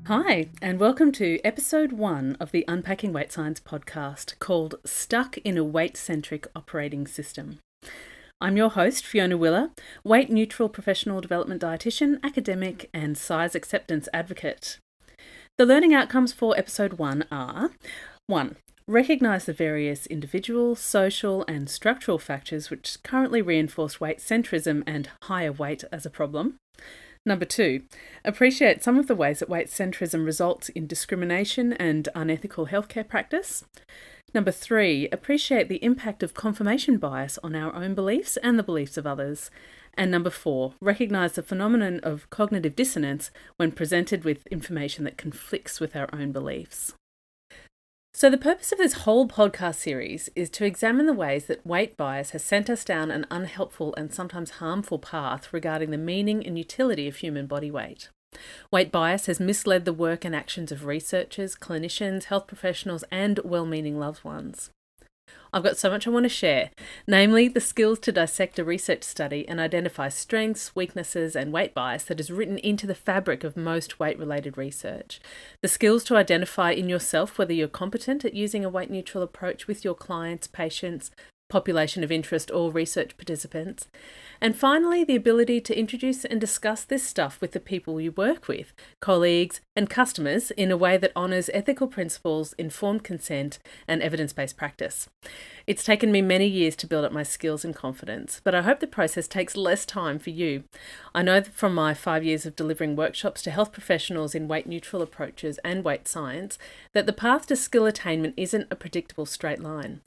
Hi, and welcome to episode 1 of the Unpacking Weight Science podcast called Stuck in a Weight-Centric Operating System. I'm your host, Fiona Willer, weight-neutral professional development dietitian, academic, and size acceptance advocate. The learning outcomes for episode 1 are 1. Recognise the various individual, social, and structural factors which currently reinforce weight centrism and higher weight as a problem. Number 2, appreciate some of the ways that weight centrism results in discrimination and unethical healthcare practice. Number 3, appreciate the impact of confirmation bias on our own beliefs and the beliefs of others. And number 4, recognise the phenomenon of cognitive dissonance when presented with information that conflicts with our own beliefs. So the purpose of this whole podcast series is to examine the ways that weight bias has sent us down an unhelpful and sometimes harmful path regarding the meaning and utility of human body weight. Weight bias has misled the work and actions of researchers, clinicians, health professionals, and well-meaning loved ones. I've got so much I want to share, namely the skills to dissect a research study and identify strengths, weaknesses, and weight bias that is written into the fabric of most weight-related research. The skills to identify in yourself whether you're competent at using a weight-neutral approach with your clients, patients, population of interest, or research participants. And finally, the ability to introduce and discuss this stuff with the people you work with, colleagues, and customers in a way that honours ethical principles, informed consent, and evidence-based practice. It's taken me many years to build up my skills and confidence, but I hope the process takes less time for you. I know that from my 5 years of delivering workshops to health professionals in weight-neutral approaches and weight science, that the path to skill attainment isn't a predictable straight line.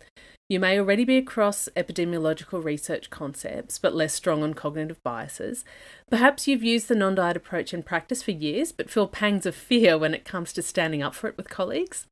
You may already be across epidemiological research concepts, but less strong on cognitive biases. Perhaps you've used the non-diet approach in practice for years, but feel pangs of fear when it comes to standing up for it with colleagues.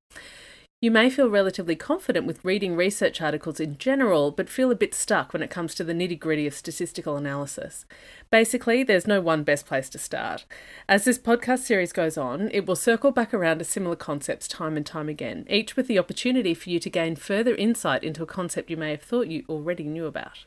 You may feel relatively confident with reading research articles in general, but feel a bit stuck when it comes to the nitty-gritty of statistical analysis. Basically, there's no one best place to start. As this podcast series goes on, it will circle back around to similar concepts time and time again, each with the opportunity for you to gain further insight into a concept you may have thought you already knew about.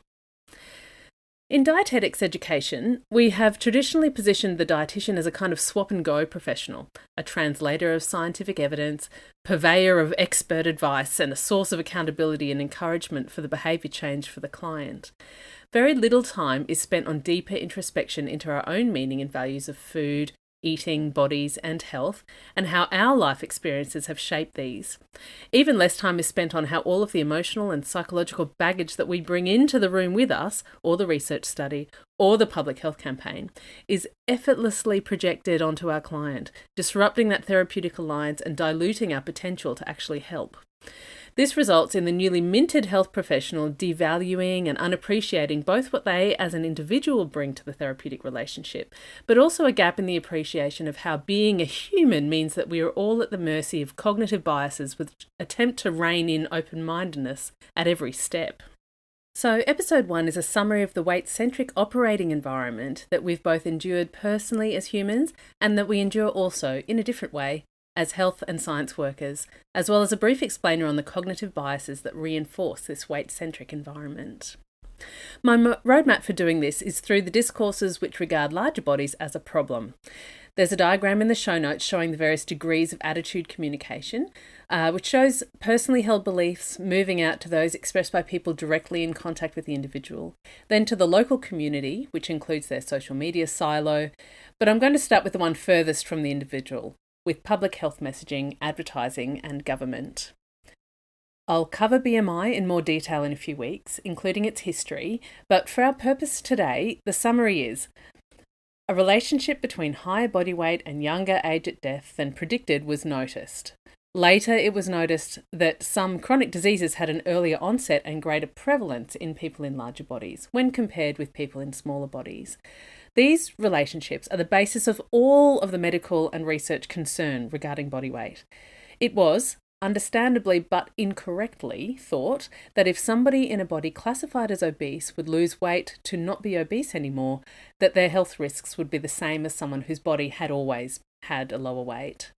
In dietetics education, we have traditionally positioned the dietitian as a kind of swap-and-go professional, a translator of scientific evidence, purveyor of expert advice, and a source of accountability and encouragement for the behaviour change for the client. Very little time is spent on deeper introspection into our own meaning and values of food, eating, bodies, and health, and how our life experiences have shaped these. Even less time is spent on how all of the emotional and psychological baggage that we bring into the room with us, or the research study, or the public health campaign, is effortlessly projected onto our client, disrupting that therapeutic alliance and diluting our potential to actually help. This results in the newly minted health professional devaluing and unappreciating both what they as an individual bring to the therapeutic relationship, but also a gap in the appreciation of how being a human means that we are all at the mercy of cognitive biases which attempt to rein in open-mindedness at every step. So episode 1 is a summary of the weight-centric operating environment that we've both endured personally as humans and that we endure also in a different way as health and science workers, as well as a brief explainer on the cognitive biases that reinforce this weight-centric environment. My roadmap for doing this is through the discourses which regard larger bodies as a problem. There's a diagram in the show notes showing the various degrees of attitude communication, which shows personally held beliefs moving out to those expressed by people directly in contact with the individual, then to the local community, which includes their social media silo, but I'm going to start with the one furthest from the individual, with public health messaging, advertising, and government. I'll cover BMI in more detail in a few weeks, including its history, but for our purpose today, the summary is: a relationship between higher body weight and younger age at death than predicted was noticed. Later, it was noticed that some chronic diseases had an earlier onset and greater prevalence in people in larger bodies when compared with people in smaller bodies. These relationships are the basis of all of the medical and research concern regarding body weight. It was, understandably but incorrectly, thought that if somebody in a body classified as obese would lose weight to not be obese anymore, that their health risks would be the same as someone whose body had always had a lower weight.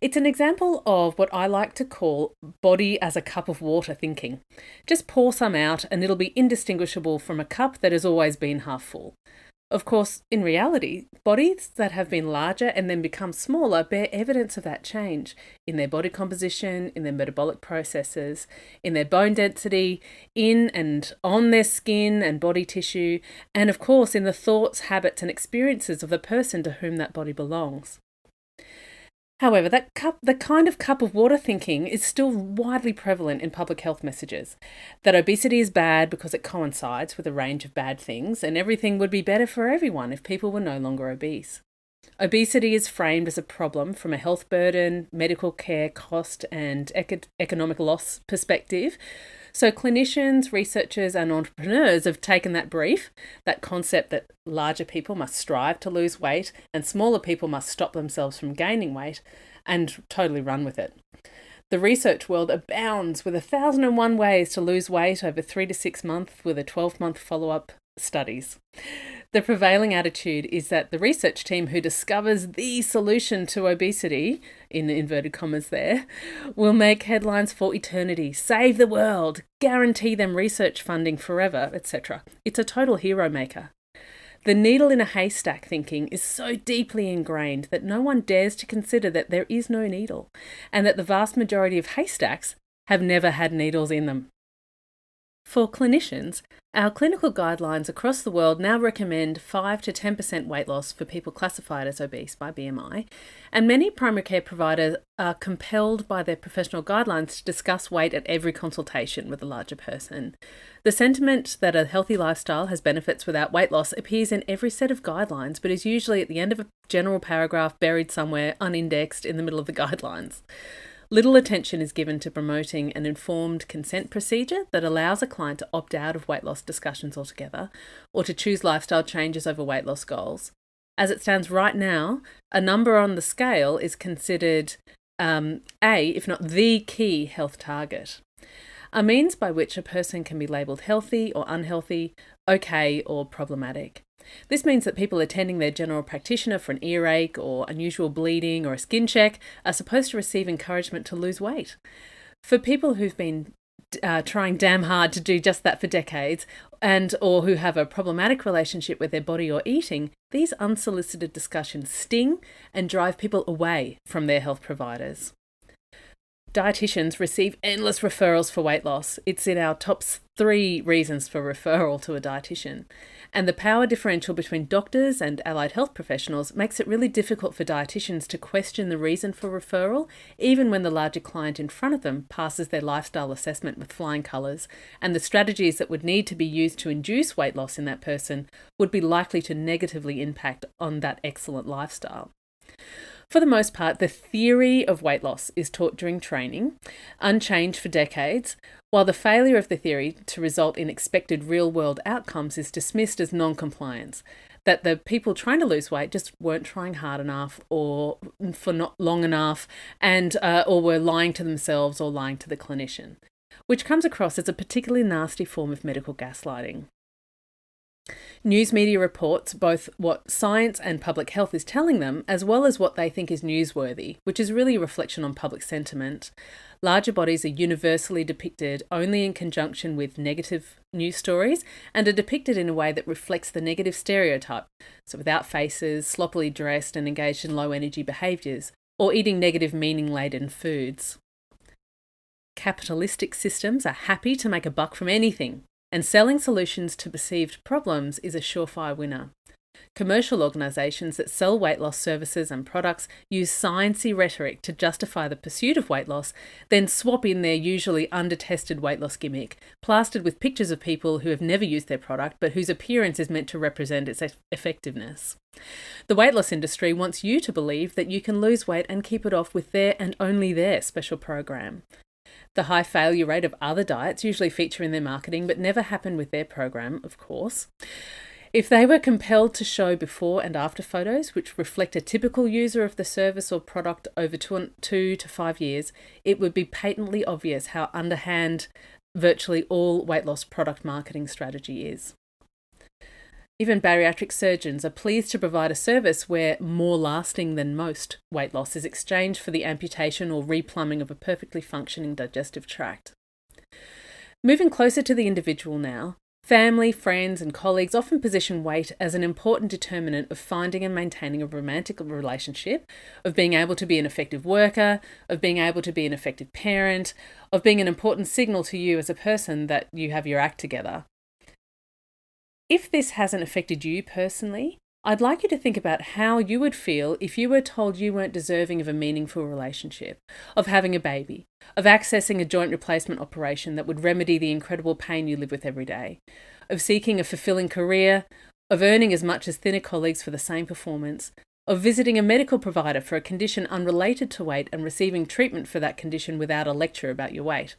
It's an example of what I like to call body as a cup of water thinking. Just pour some out and it'll be indistinguishable from a cup that has always been half full. Of course, in reality, bodies that have been larger and then become smaller bear evidence of that change in their body composition, in their metabolic processes, in their bone density, in and on their skin and body tissue, and of course in the thoughts, habits, and experiences of the person to whom that body belongs. However, the kind of cup of water thinking is still widely prevalent in public health messages. That obesity is bad because it coincides with a range of bad things, and everything would be better for everyone if people were no longer obese. Obesity is framed as a problem from a health burden, medical care cost, and economic loss perspective. So clinicians, researchers, and entrepreneurs have taken that brief, that concept that larger people must strive to lose weight and smaller people must stop themselves from gaining weight, and totally run with it. The research world abounds with 1,001 ways to lose weight over 3 to 6 months with a 12-month follow-up studies. The prevailing attitude is that the research team who discovers the solution to obesity, in inverted commas there, will make headlines for eternity, save the world, guarantee them research funding forever, etc. It's a total hero maker. The needle in a haystack thinking is so deeply ingrained that no one dares to consider that there is no needle, and that the vast majority of haystacks have never had needles in them. For clinicians, our clinical guidelines across the world now recommend 5 to 10% weight loss for people classified as obese by BMI, and many primary care providers are compelled by their professional guidelines to discuss weight at every consultation with a larger person. The sentiment that a healthy lifestyle has benefits without weight loss appears in every set of guidelines, but is usually at the end of a general paragraph buried somewhere unindexed in the middle of the guidelines. Little attention is given to promoting an informed consent procedure that allows a client to opt out of weight loss discussions altogether, or to choose lifestyle changes over weight loss goals. As it stands right now, a number on the scale is considered if not the key health target, a means by which a person can be labelled healthy or unhealthy, okay or problematic. This means that people attending their general practitioner for an earache or unusual bleeding or a skin check are supposed to receive encouragement to lose weight. For people who've been trying damn hard to do just that for decades or who have a problematic relationship with their body or eating, these unsolicited discussions sting and drive people away from their health providers. Dietitians receive endless referrals for weight loss. It's in our top 3 reasons for referral to a dietitian. And the power differential between doctors and allied health professionals makes it really difficult for dietitians to question the reason for referral, even when the larger client in front of them passes their lifestyle assessment with flying colours, and the strategies that would need to be used to induce weight loss in that person would be likely to negatively impact on that excellent lifestyle. For the most part, the theory of weight loss is taught during training, unchanged for decades, while the failure of the theory to result in expected real-world outcomes is dismissed as non-compliance, that the people trying to lose weight just weren't trying hard enough or for not long enough and or were lying to themselves or lying to the clinician, which comes across as a particularly nasty form of medical gaslighting. News media reports both what science and public health is telling them, as well as what they think is newsworthy, which is really a reflection on public sentiment. Larger bodies are universally depicted only in conjunction with negative news stories and are depicted in a way that reflects the negative stereotype, so without faces, sloppily dressed and engaged in low-energy behaviours, or eating negative meaning-laden foods. Capitalistic systems are happy to make a buck from anything, and selling solutions to perceived problems is a surefire winner. Commercial organisations that sell weight loss services and products use sciencey rhetoric to justify the pursuit of weight loss, then swap in their usually undertested weight loss gimmick, plastered with pictures of people who have never used their product but whose appearance is meant to represent its effectiveness. The weight loss industry wants you to believe that you can lose weight and keep it off with their and only their special program. The high failure rate of other diets usually feature in their marketing, but never happen with their program, of course. If they were compelled to show before and after photos which reflect a typical user of the service or product over 2 to 5 years, it would be patently obvious how underhand virtually all weight loss product marketing strategy is. Even bariatric surgeons are pleased to provide a service where more lasting than most weight loss is exchanged for the amputation or replumbing of a perfectly functioning digestive tract. Moving closer to the individual now, Family, friends, and colleagues often position weight as an important determinant of finding and maintaining a romantic relationship, of being able to be an effective worker, of being able to be an effective parent, of being an important signal to you as a person that you have your act together. If this hasn't affected you personally, I'd like you to think about how you would feel if you were told you weren't deserving of a meaningful relationship, of having a baby, of accessing a joint replacement operation that would remedy the incredible pain you live with every day, of seeking a fulfilling career, of earning as much as thinner colleagues for the same performance, of visiting a medical provider for a condition unrelated to weight and receiving treatment for that condition without a lecture about your weight,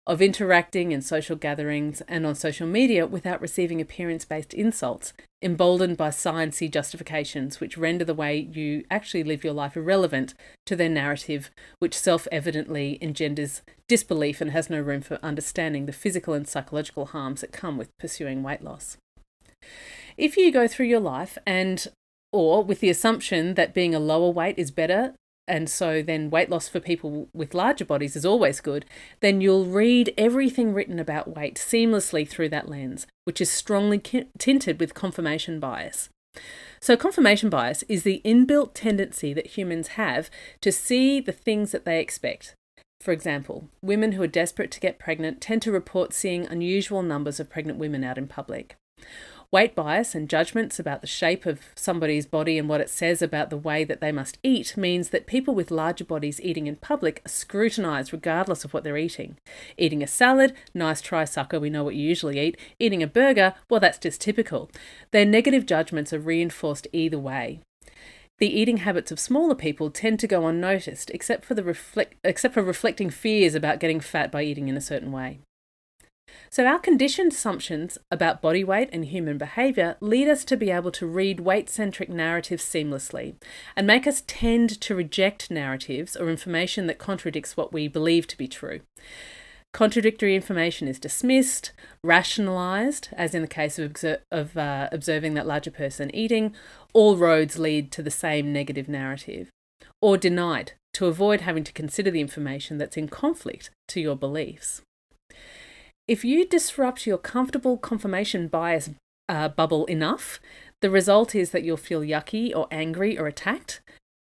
of interacting in social gatherings and on social media without receiving appearance-based insults, emboldened by sciencey justifications which render the way you actually live your life irrelevant to their narrative, which self-evidently engenders disbelief and has no room for understanding the physical and psychological harms that come with pursuing weight loss. If you go through your life or with the assumption that being a lower weight is better, and so then weight loss for people with larger bodies is always good, then you'll read everything written about weight seamlessly through that lens, which is strongly tinted with confirmation bias. So confirmation bias is the inbuilt tendency that humans have to see the things that they expect. For example, women who are desperate to get pregnant tend to report seeing unusual numbers of pregnant women out in public. Weight bias and judgments about the shape of somebody's body and what it says about the way that they must eat means that people with larger bodies eating in public are scrutinised regardless of what they're eating. Eating a salad, nice try sucker, we know what you usually eat. Eating a burger, well, that's just typical. Their negative judgments are reinforced either way. The eating habits of smaller people tend to go unnoticed, except for reflecting fears about getting fat by eating in a certain way. So our conditioned assumptions about body weight and human behaviour lead us to be able to read weight-centric narratives seamlessly and make us tend to reject narratives or information that contradicts what we believe to be true. Contradictory information is dismissed, rationalised, as in the case of observing that larger person eating. All roads lead to the same negative narrative, or denied to avoid having to consider the information that's in conflict to your beliefs. If you disrupt your comfortable confirmation bias bubble enough, the result is that you'll feel yucky or angry or attacked.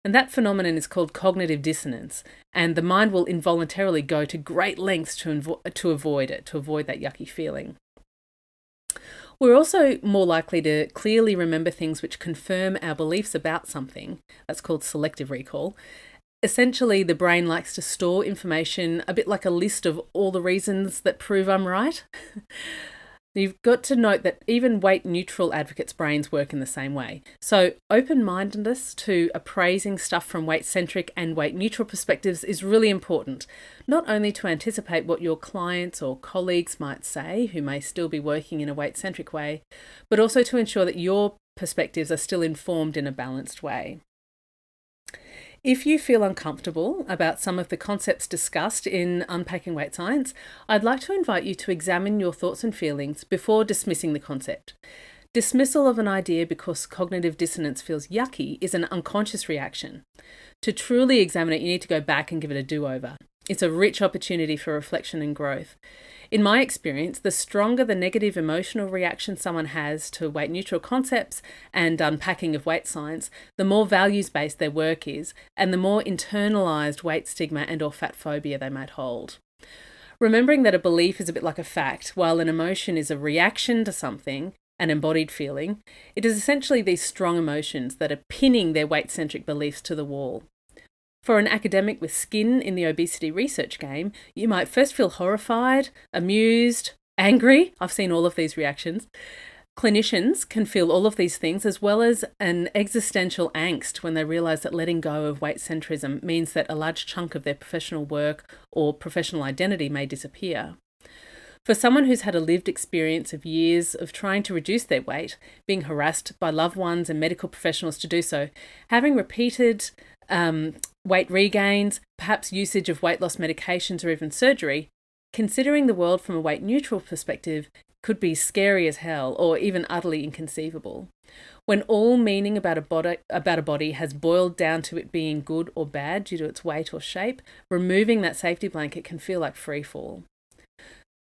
And that phenomenon is called cognitive dissonance. And the mind will involuntarily go to great lengths to avoid it, to avoid that yucky feeling. We're also more likely to clearly remember things which confirm our beliefs about something. That's called selective recall. Essentially, the brain likes to store information a bit like a list of all the reasons that prove I'm right. You've got to note that even weight-neutral advocates' brains work in the same way. So open-mindedness to appraising stuff from weight-centric and weight-neutral perspectives is really important, not only to anticipate what your clients or colleagues might say, who may still be working in a weight-centric way, but also to ensure that your perspectives are still informed in a balanced way. If you feel uncomfortable about some of the concepts discussed in Unpacking Weight Science, I'd like to invite you to examine your thoughts and feelings before dismissing the concept. Dismissal of an idea because cognitive dissonance feels yucky is an unconscious reaction. To truly examine it, you need to go back and give it a do-over. It's a rich opportunity for reflection and growth. In my experience, the stronger the negative emotional reaction someone has to weight-neutral concepts and unpacking of weight science, the more values-based their work is, and the more internalised weight stigma and or fat phobia they might hold. Remembering that a belief is a bit like a fact, while an emotion is a reaction to something, an embodied feeling, it is essentially these strong emotions that are pinning their weight-centric beliefs to the wall. For an academic with skin in the obesity research game, you might first feel horrified, amused, angry. I've seen all of these reactions. Clinicians can feel all of these things, as well as an existential angst when they realise that letting go of weight centrism means that a large chunk of their professional work or professional identity may disappear. For someone who's had a lived experience of years of trying to reduce their weight, being harassed by loved ones and medical professionals to do so, having repeated weight regains, perhaps usage of weight loss medications or even surgery, considering the world from a weight neutral perspective could be scary as hell or even utterly inconceivable. When all meaning about a body has boiled down to it being good or bad due to its weight or shape, removing that safety blanket can feel like free fall.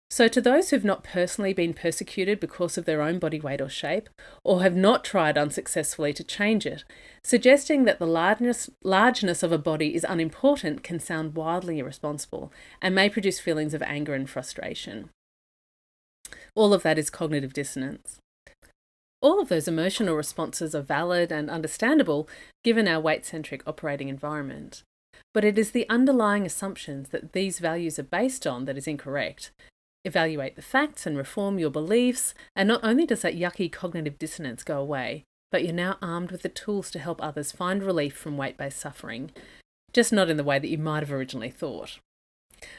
So to those who've not personally been persecuted because of their own body weight or shape, or have not tried unsuccessfully to change it, suggesting that the largeness of a body is unimportant can sound wildly irresponsible and may produce feelings of anger and frustration. All of that is cognitive dissonance. All of those emotional responses are valid and understandable given our weight-centric operating environment. But it is the underlying assumptions that these values are based on that is incorrect. Evaluate the facts and reform your beliefs, and not only does that yucky cognitive dissonance go away, but you're now armed with the tools to help others find relief from weight-based suffering, just not in the way that you might have originally thought.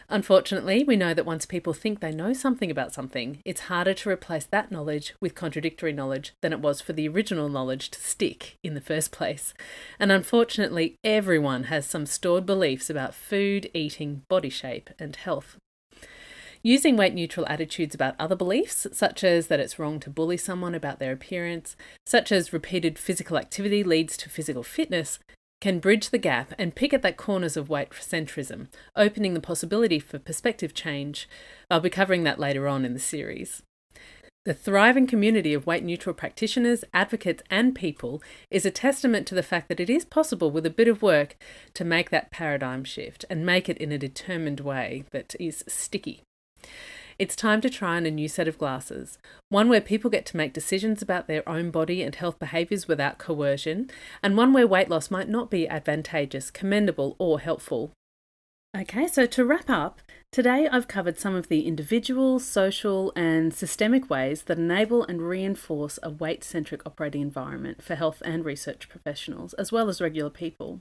Unfortunately, we know that once people think they know something about something, it's harder to replace that knowledge with contradictory knowledge than it was for the original knowledge to stick in the first place. And unfortunately, everyone has some stored beliefs about food, eating, body shape, and health. Using weight-neutral attitudes about other beliefs, such as that it's wrong to bully someone about their appearance, such as repeated physical activity leads to physical fitness, can bridge the gap and pick at the corners of weight-centrism, opening the possibility for perspective change. I'll be covering that later on in the series. The thriving community of weight-neutral practitioners, advocates and people is a testament to the fact that it is possible with a bit of work to make that paradigm shift and make it in a determined way that is sticky. It's time to try on a new set of glasses, one where people get to make decisions about their own body and health behaviours without coercion, and one where weight loss might not be advantageous, commendable or helpful. Okay, so to wrap up, today I've covered some of the individual, social and systemic ways that enable and reinforce a weight-centric operating environment for health and research professionals, as well as regular people.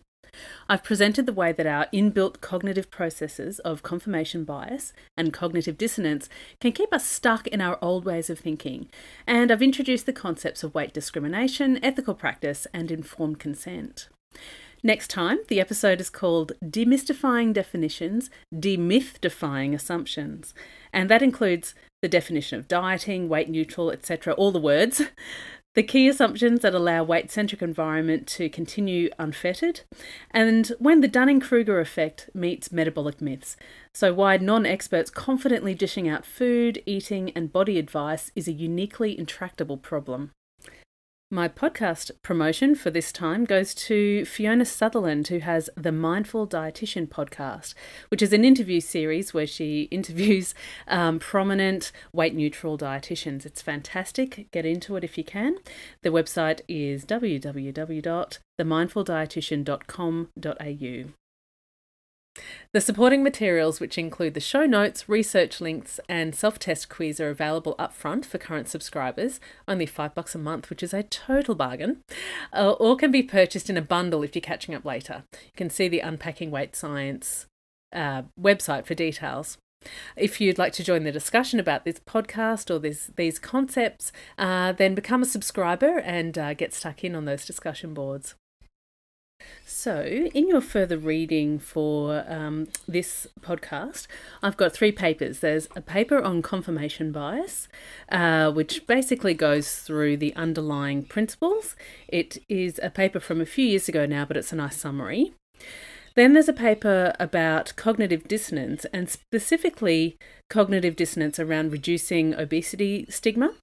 I've presented the way that our inbuilt cognitive processes of confirmation bias and cognitive dissonance can keep us stuck in our old ways of thinking, and I've introduced the concepts of weight discrimination, ethical practice, and informed consent. Next time, the episode is called Demystifying Definitions, Demyth-defying Assumptions, and that includes the definition of dieting, weight neutral, etc., all the words, the key assumptions that allow weight-centric environment to continue unfettered, and when the Dunning-Kruger effect meets metabolic myths. So why non-experts confidently dishing out food, eating and body advice is a uniquely intractable problem. My podcast promotion for this time goes to Fiona Sutherland, who has the Mindful Dietitian podcast, which is an interview series where she interviews prominent weight-neutral dietitians. It's fantastic. Get into it if you can. The website is www.themindfuldietitian.com.au. The supporting materials, which include the show notes, research links and self-test quiz, are available up front for current subscribers, only $5 a month, which is a total bargain, or can be purchased in a bundle if you're catching up later. You can see the Unpacking Weight Science website for details. If you'd like to join the discussion about this podcast or these concepts, then become a subscriber and get stuck in on those discussion boards. So, in your further reading for this podcast, I've got 3 papers. There's a paper on confirmation bias, which basically goes through the underlying principles. It is a paper from a few years ago now, but it's a nice summary. Then there's a paper about cognitive dissonance, and specifically cognitive dissonance around reducing obesity stigma,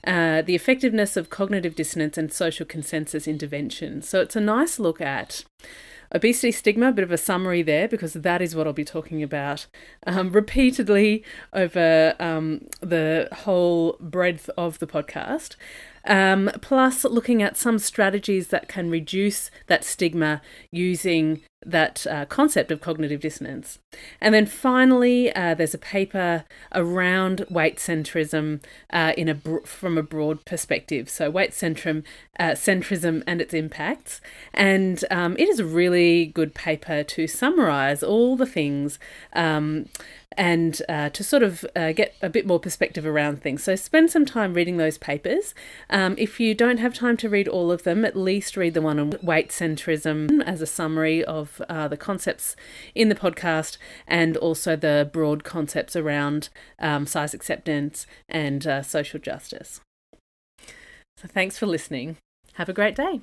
the effectiveness of cognitive dissonance and social consensus interventions. So it's a nice look at obesity stigma, a bit of a summary there, because that is what I'll be talking about repeatedly over the whole breadth of the podcast. Plus looking at some strategies that can reduce that stigma using that concept of cognitive dissonance. And then finally, there's a paper around weight centrism from a broad perspective. So weight centrism and its impacts. And it is a really good paper to summarise all the things and to sort of get a bit more perspective around things. So spend some time reading those papers. If you don't have time to read all of them, at least read the one on weight centrism as a summary of the concepts in the podcast, and also the broad concepts around size acceptance and social justice. So thanks for listening. Have a great day.